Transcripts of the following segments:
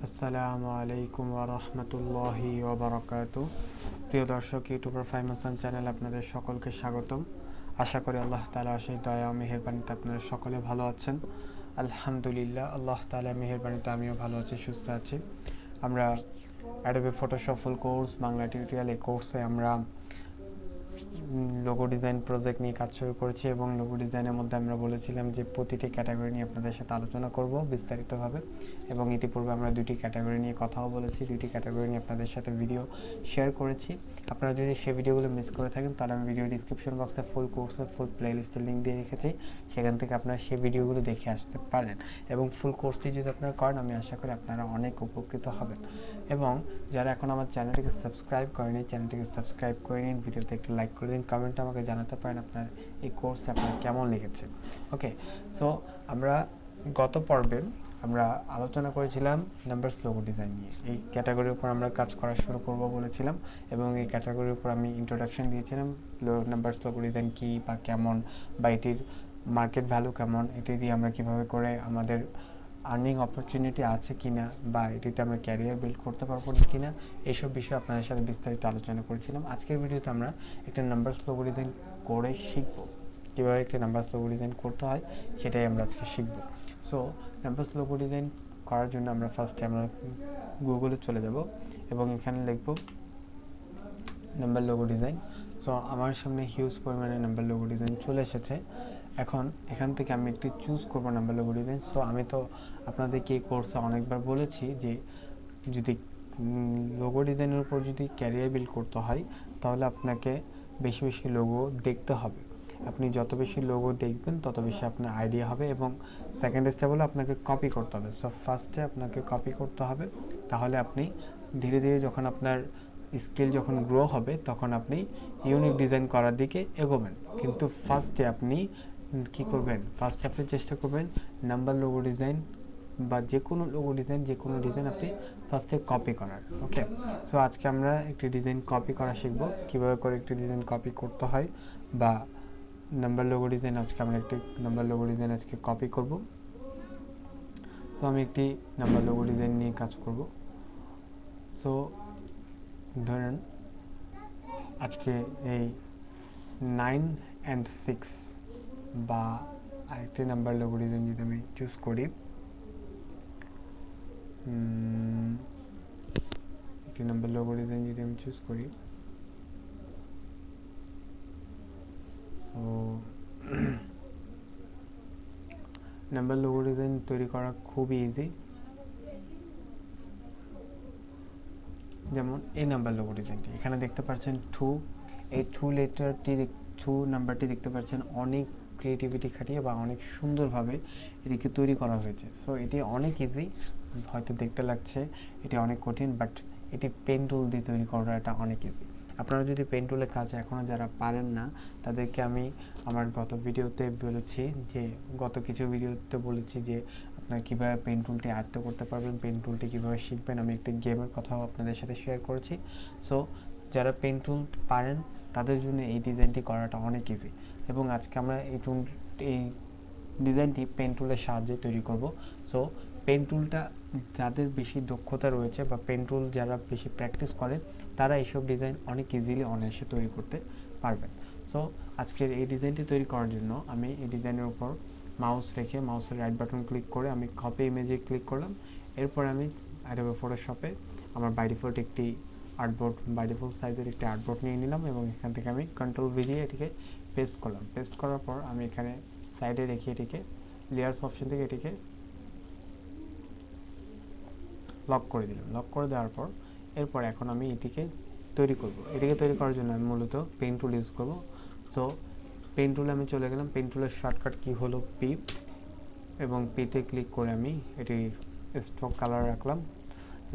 আসসালামু আলাইকুম ওয়া রাহমাতুল্লাহি ওয়া বারাকাতুহু। প্রিয় দর্শক, ইউটিউবার ফাহিম হাসান চ্যানেলে আপনাদের সকলকে স্বাগতম। আশা করি আল্লাহ তাআলার অশেষ দয়া ও মেহেরবানিতে আপনারা সকলে ভালো আছেন। আলহামদুলিল্লাহ, আল্লাহ তাআলার মেহেরবানিতে আমিও ভালো আছি, সুস্থ আছি। আমরা Adobe Photoshop full course Bangla tutorial এই কোর্সে আমরা লোগো ডিজাইন প্রজেক্ট নিয়ে কাজ শুরু করেছি এবং লোগো ডিজাইনের মধ্যে আমরা বলেছিলাম যে প্রতিটি ক্যাটাগরি নিয়ে আপনাদের সাথে আলোচনা করব বিস্তারিতভাবে, এবং ইতিপূর্বে আমরা দুটি ক্যাটাগরি নিয়ে কথাও বলেছি, দুটি ক্যাটাগরি নিয়ে আপনাদের সাথে ভিডিও শেয়ার করেছি। আপনারা যদি সেই ভিডিওগুলো মিস করে থাকেন তাহলে আমি ভিডিও ডিসক্রিপশন বক্সে ফুল কোর্সের ফুল প্লেলিস্টের লিঙ্ক দিয়ে রেখেছি, সেখান থেকে আপনারা সেই ভিডিওগুলো দেখে আসতে পারেন। এবং ফুল কোর্সটি যদি আপনারা করেন আমি আশা করি আপনারা অনেক উপকৃত হবেন। এবং যারা এখন আমার চ্যানেলটিকে সাবস্ক্রাইব করেনি, চ্যানেলটিকে সাবস্ক্রাইব করে নিন, ভিডিওতে একটু লাইক করে দিন, কমেন্টে আমাকে জানাতে পারেন আপনার এই কোর্সটা আপনার কেমন লেগেছে। ওকে, সো আমরা গত পর্বে আমরা আলোচনা করেছিলাম নাম্বারস লোগো ডিজাইন নিয়ে। এই ক্যাটাগরির উপর আমরা কাজ করা শুরু করব বলেছিলাম, এবং এই ক্যাটাগরির উপর আমি ইন্ট্রোডাকশন দিয়েছিলাম নাম্বারস লোগো ডিজাইন কী বা কেমন, বা এটির মার্কেট ভ্যালু কেমন, এটি দিয়ে আমরা কীভাবে করে আমাদের আর্নিং অপরচুনিটি আছে কিনা, বা এটিতে আমরা ক্যারিয়ার বিল্ড করতে পারবো কিনা, এইসব বিষয়ে আপনাদের সাথে বিস্তারিত আলোচনা করেছিলাম। আজকের ভিডিওতে আমরা একটা নাম্বারস লোগো ডিজাইন করে শিখব, কীভাবে একটা নাম্বারস লোগো ডিজাইন করতে হয় সেটাই আমরা আজকে শিখব। সো নাম্বারস লোগো ডিজাইন করার জন্য আমরা ফার্স্টে আমরা গুগলে চলে যাব এবং এখানে লিখব নাম্বার লোগো ডিজাইন। সো আমার সামনে হিউজ পরিমাণে নাম্বার লোগো ডিজাইন চলে এসেছে। এখন এখান থেকে আমি একটি চুজ করব নাম্বার লোগো ডিজাইন। সো আমি তো আপনাদেরকে এই কোর্সে অনেকবার বলেছি যে যদি লোগো ডিজাইনের উপর যদি ক্যারিয়ার বিল্ড করতে হয় তাহলে আপনাকে বেশি বেশি লোগো দেখতে হবে। আপনি যত বেশি লোগো দেখবেন তত বেশি আপনার আইডিয়া হবে, এবং সেকেন্ড স্টেপ হলো আপনাকে কপি করতে হবে। সো ফার্স্টে আপনাকে কপি করতে হবে, তাহলে আপনি ধীরে ধীরে যখন আপনার স্কিল যখন গ্রো হবে তখন আপনি ইউনিক ডিজাইন করার দিকে এগোবেন। কিন্তু ফার্স্টে আপনি কী করবেন, ফার্স্টে আপনি চেষ্টা করবেন নাম্বার লোগো ডিজাইন বা যে কোনো লোগো ডিজাইন, যে কোনো ডিজাইন আপনি ফার্স্টে কপি করার। ওকে, সো আজকে আমরা একটি ডিজাইন কপি করা শিখব, কীভাবে করে একটি ডিজাইন কপি করতে হয়, বা নাম্বার লোগো ডিজাইন আজকে আমরা একটি নাম্বার লোগো ডিজাইন আজকে কপি করব। সো আমি একটি নাম্বার লোগো ডিজাইন নিয়ে কাজ করব। সো ধরেন আজকে এই 9 and 6 বা আরেকটি নাম্বার লোগো ডিজাইন যদি আমি চুজ করি, একটি নাম্বার লোগো ডিজাইন যদি আমি চুজ করি, সো নাম্বার লোগো ডিজাইন তৈরি করা খুবই ইজি। যেমন এই নাম্বার লোগো ডিজাইনটি এখানে দেখতে পাচ্ছেন 2, এই 2 লেটারটি 2 নাম্বারটি দেখতে পাচ্ছেন অনেক ক্রিয়েটিভিটি খাটিয়ে বা অনেক সুন্দরভাবে এটিকে তৈরি করা হয়েছে। সো এটি অনেক ইজি, হয়তো দেখতে লাগছে এটি অনেক কঠিন, বাট এটি পেন টুল দিয়ে তৈরি করাটা অনেক ইজি। আপনারা যদি পেন টুলের কাজ এখনও যারা পারেন না তাদেরকে আমি আমার গত ভিডিওতে বলেছি যে কিছু ভিডিওতে বলেছি যে আপনারা কীভাবে পেন টুলটি আয়ত্ত করতে পারবেন, পেন টুলটি কীভাবে শিখবেন। আমি একটি গেমের কথাও আপনাদের সাথে শেয়ার করেছি। সো যারা পেন টুল পারেন তাদের জন্য এই ডিজাইনটি করাটা অনেক ইজি, এবং আজকে আমরা এই ডিজাইনটি পেন টুলের সাহায্যে তৈরি করব। সো পেন টুলটা যাদের বেশি দক্ষতা রয়েছে বা পেন টুল যারা বেশি প্র্যাকটিস করে তারা এইসব ডিজাইন অনেক ইজিলি অনায়াসে তৈরি করতে পারবেন। সো আজকের এই ডিজাইনটি তৈরি করার জন্য আমি এই ডিজাইনের উপর মাউস রেখে মাউসের রাইট বাটন ক্লিক করে আমি কপি ইমেজে ক্লিক করলাম। এরপর আমি অ্যাডোবি ফটোশপে আমার বাই ডিফল্ট একটি আর্টবোর্ড, বাই ডিফল্ট সাইজের একটি আর্টবোর্ড নিয়ে নিলাম, এবং এখান থেকে আমি কন্ট্রোল ভি দিয়ে এটিকে পেস্ট করলাম। পেস্ট করার পর আমি এখানে সাইডে রেখে এটিকে লেয়ার্স অপশন থেকে এটিকে লক করে দিলাম। লক করে দেওয়ার পর এরপর এখন আমি এটিকে তৈরি করব। এটিকে তৈরি করার জন্য আমি মূলত পেন টুল ইউজ করব। সো পেন টুলে আমি চলে গেলাম, পেন টুলের শর্টকাট কি হলো পি, এবং পিতে ক্লিক করে আমি এটি স্ট্রোক কালার রাখলাম।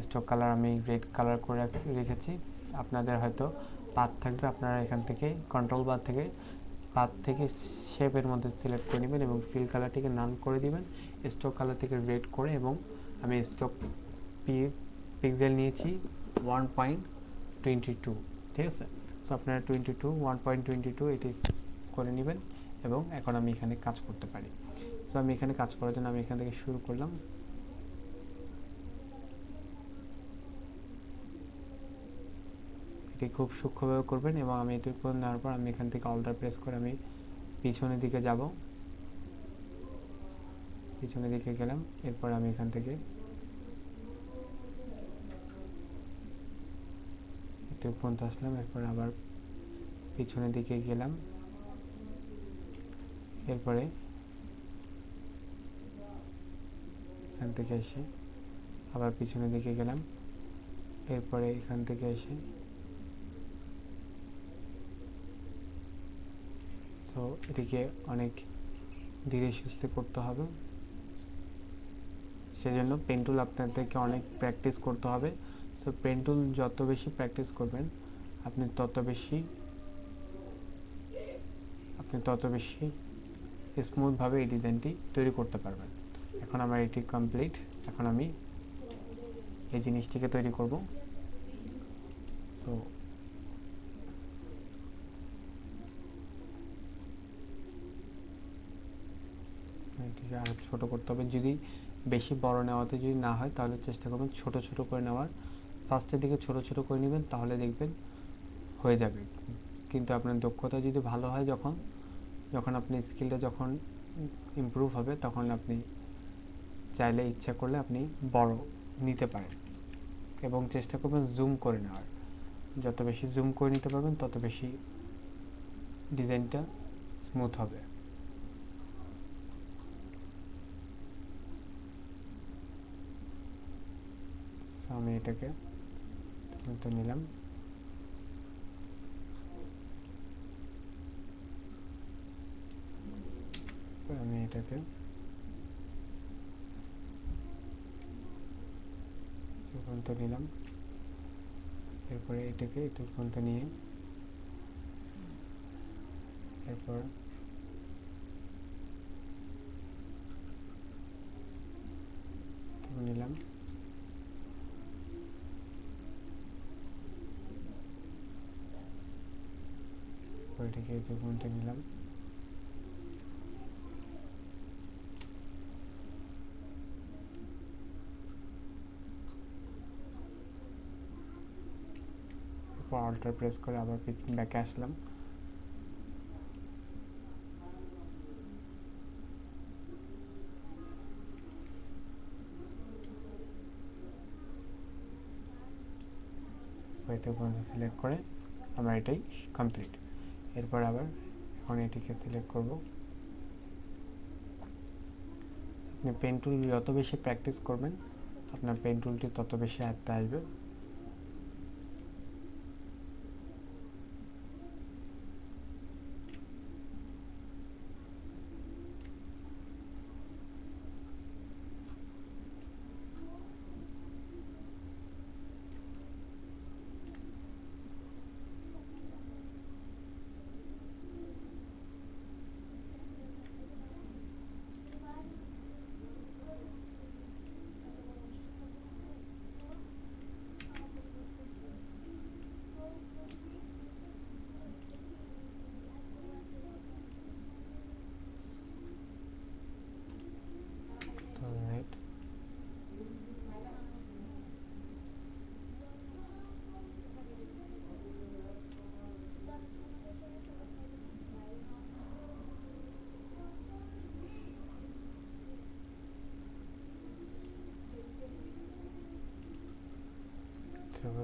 স্ট্রোক কালার আমি রেড কালার করে রেখেছি। আপনাদের হয়তো পাথ থাকবে, আপনারা এখান থেকে কন্ট্রোল বার থেকে পাথ থেকে শেপের মধ্যে সিলেক্ট করে নেবেন এবং ফিল কালারটিকে নান করে দিবেন, স্ট্রোক কালার থেকে রেড করে, এবং আমি স্ট্রোক পিক্সেল নিয়েছি 1.22, ঠিক আছে। সো আপনারা 1.22 এটি করে নেবেন, এবং এখন আমি এখানে কাজ করতে পারি। সো আমি এখানে কাজ করার জন্য আমি এখান থেকে শুরু করলাম। এটি খুব সূক্ষ্মভাবে করবেন। এবং আমি এতটুকু নেওয়ার পর আমি এখান থেকে অল্টার প্রেস করে আমি পিছনের দিকে যাব, পিছনের দিকে গেলাম। এরপর আমি এখান থেকে এতটুকু পর্যন্ত আসলাম, এরপর আবার পিছনের দিকে গেলাম। এরপরে এখান থেকে এসে আবার পিছনের দিকে গেলাম। এরপরে এখান থেকে এসে সো এটিকে অনেক ধীরে সুস্থে করতে হবে। সেজন্য পেন টুল আপনাদেরকে অনেক প্র্যাকটিস করতে হবে। সো পেন টুল যত বেশি প্র্যাকটিস করবেন আপনি তত বেশি স্মুথভাবে এই ডিজাইনটি তৈরি করতে পারবেন। এখন আমার এটি কমপ্লিট। এখন আমি এই জিনিসটিকে তৈরি করব। সো এটিকে আরও ছোটো করতে হবে। যদি বেশি বড় নেওয়াতে যদি না হয় তাহলে চেষ্টা করবেন ছোট ছোট করে নেওয়ার। ফার্স্টের দিকে ছোট ছোট করে নেবেন, তাহলে দেখবেন হয়ে যাবে। কিন্তু আপনার দক্ষতা যদি ভালো হয়, যখন আপনি স্কিলটা যখন ইমপ্রুভ হবে, তখন আপনি চাইলে ইচ্ছা করলে আপনি বড় নিতে পারেন। এবং চেষ্টা করবেন জুম করে নেওয়ার। যত বেশি জুম করে নিতে পারবেন তত বেশি ডিজাইনটা স্মুথ হবে। সো আমি এটাকে তো নিলাম। আমি এটাকে পর্যন্ত নিলাম। এরপরে এটাকে এত পর্যন্ত নিয়ে এরপর নিলাম। এটাকে এত পর্যন্ত নিলাম। অল্টার প্রেস করে আবার ব্যাকে আসলাম। হয়তো সিলেক্ট করে আমার এটাই কমপ্লিট। এরপর আবার এখন এটিকে সিলেক্ট করব। আপনি পেন টুল যত বেশি প্র্যাকটিস করবেন আপনার পেন টুলটি তত বেশি আয়ত্তে আসবে।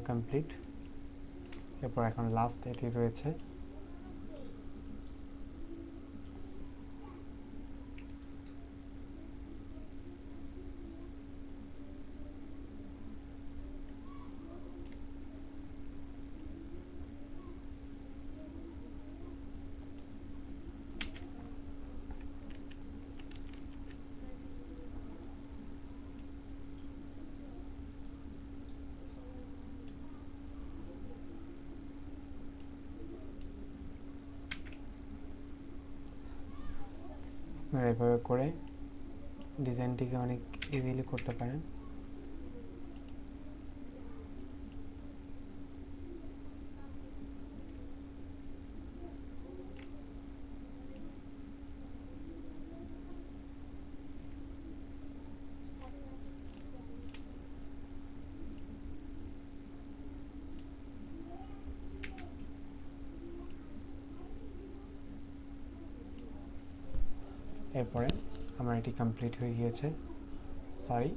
কমপ্লিট। এরপর এখন লাস্ট এটি রয়েছে। আপনারা এভাবে করে ডিজাইনটিকে অনেক ইজিলি করতে পারেন। এরপরে আমার এটি কমপ্লিট হয়ে গিয়েছে। সরি,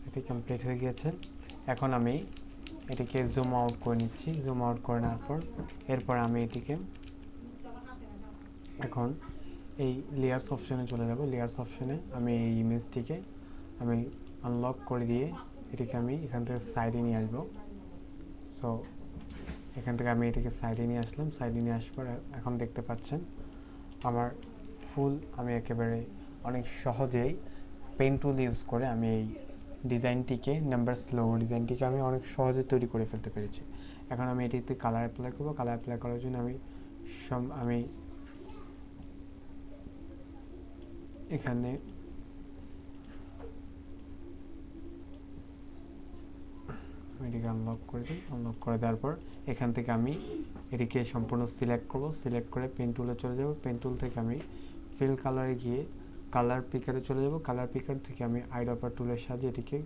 এটি কমপ্লিট হয়ে গিয়েছে। এখন আমি এটিকে জুম আউট করে নিচ্ছি। জুম আউট করে নেওয়ার পর এরপর আমি এটিকে এখন এই লেয়ার্স অপশনে চলে যাব। লেয়ার্স অপশনে আমি এই ইমেজটিকে আমি আনলক করে দিয়ে এটিকে আমি এখান থেকে সাইডে নিয়ে আসবো। সো এখান থেকে আমি এটিকে সাইডে নিয়ে আসলাম। সাইডে নিয়ে আসার পর এখন দেখতে পাচ্ছেন আমার ফুল আমি একেবারে অনেক সহজেই পেন টুল ইউজ করে আমি এই ডিজাইনটিকে নাম্বারস লোগো ডিজাইনটিকে আমি অনেক সহজে তৈরি করে ফেলতে পেরেছি। এখন আমি এটিতে কালার অ্যাপ্লাই করবো। কালার অ্যাপ্লাই করার জন্য আমি এখানে এটিকে আনলক করে দিই। আনলক করে দেওয়ার পর এখান থেকে আমি এটিকে সম্পূর্ণ সিলেক্ট করব। সিলেক্ট করে পেন টুলে চলে যাব। পেন টুল থেকে আমি ফিল কালারে গিয়ে কালার পিকারে চলে যাব। কালার পিকার থেকে আমি আইড্রপার টুলের সাহায্যে এটিকে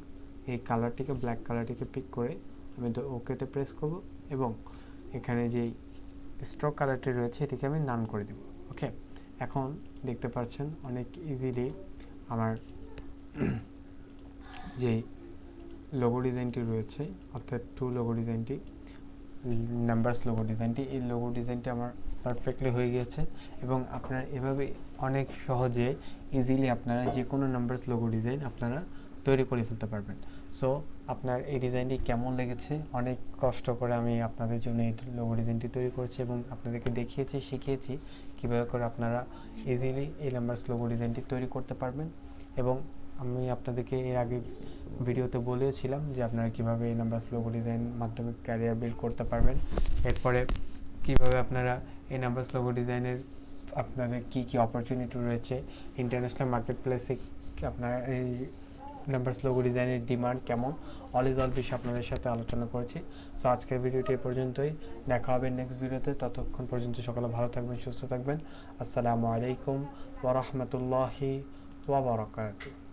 এই কালারটিকে ব্ল্যাক কালারটিকে পিক করে আমি ওকেতে প্রেস করব এবং এখানে যেই স্ট্রোক কালারটি রয়েছে এটিকে আমি নান করে দেব। ওকে, এখন দেখতে পাচ্ছেন অনেক ইজিলি আমার যে লোগো ডিজাইনটি রয়েছে অর্থাৎ টু লোগো ডিজাইনটি নাম্বারস লোগো ডিজাইনটি, এই লোগো ডিজাইনটি আমার পারফেক্টলি হয়ে গিয়েছে এবং আপনারা এভাবে অনেক সহজে ইজিলি আপনারা যে কোনো নাম্বারস লোগো ডিজাইন আপনারা তৈরি করে ফেলতে পারবেন। সো আপনার এই ডিজাইনটি কেমন লেগেছে? অনেক কষ্ট করে আমি আপনাদের জন্য এই লোগো ডিজাইনটি তৈরি করেছি এবং আপনাদেরকে দেখিয়েছি, শিখিয়েছি কীভাবে করে আপনারা ইজিলি এই নাম্বারস লোগো ডিজাইনটি তৈরি করতে পারবেন। এবং আমি আপনাদেরকে এর আগে ভিডিওতে বলেওছিলাম যে আপনারা কীভাবে এই নাম্বারস লোগো ডিজাইন মাধ্যমে ক্যারিয়ার বিল্ড করতে পারবেন। এরপরে কীভাবে আপনারা এই নাম্বারস লোগো ডিজাইনের আপনাদের কী কী অপরচুনিটি রয়েছে, ইন্টারন্যাশনাল মার্কেট প্লেসে আপনারা এই নাম্বারস লোগো ডিজাইনের ডিমান্ড কেমন, অল বিষয়ে আপনাদের সাথে আলোচনা করেছি। সো আজকের ভিডিওটি এ পর্যন্তই। দেখা হবে নেক্সট ভিডিওতে। ততক্ষণ পর্যন্ত সকলে ভালো থাকবেন, সুস্থ থাকবেন। আসসালামু আলাইকুম ওয়া রাহমাতুল্লাহি ওয়া বারাকাতুহু।